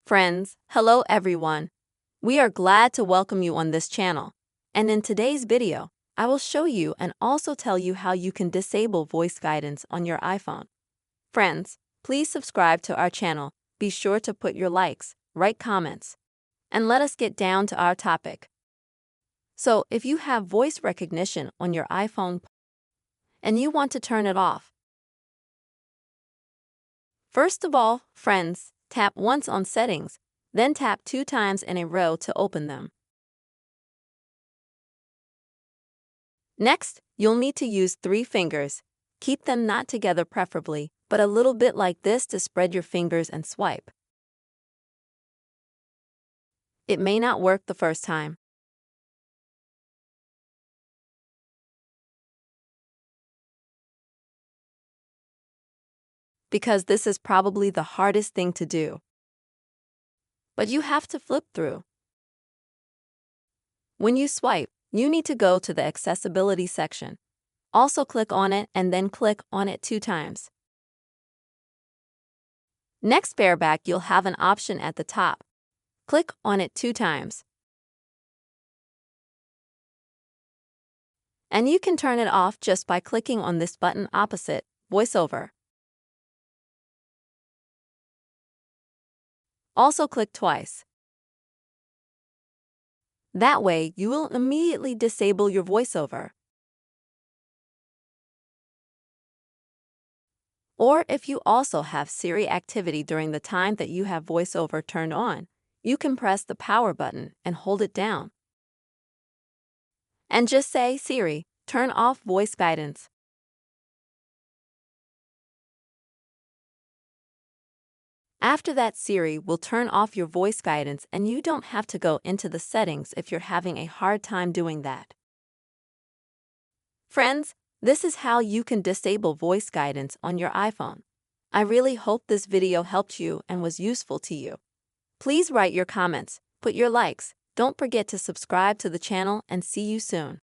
Friends, hello everyone. We are glad to welcome you on this channel. And in today's video, I will show you and also tell you how you can disable voice guidance on your iPhone. Friends, please subscribe to our channel. Be sure to put your likes, write comments, and let us get down to our topic. So, if you have voice recognition on your iPhone and you want to turn it off, first of all, friends, tap once on Settings, then tap 2 times in a row to open them. Next, you'll need to use 3 fingers. Keep them not together preferably, but a little bit like this to spread your fingers and swipe. It may not work the first time. Because this is probably the hardest thing to do. But you have to flip through. When you swipe, you need to go to the accessibility section. Also click on it and then click on it 2 times. Next bareback, you'll have an option at the top. Click on it 2 times. And you can turn it off just by clicking on this button opposite, VoiceOver. Also click twice. That way, you will immediately disable your VoiceOver. Or if you also have Siri activity during the time that you have VoiceOver turned on, you can press the power button and hold it down. And just say, Siri, turn off voice guidance. After that, Siri will turn off your voice guidance and you don't have to go into the settings if you're having a hard time doing that. Friends, this is how you can disable voice guidance on your iPhone. I really hope this video helped you and was useful to you. Please write your comments, put your likes, don't forget to subscribe to the channel, and see you soon.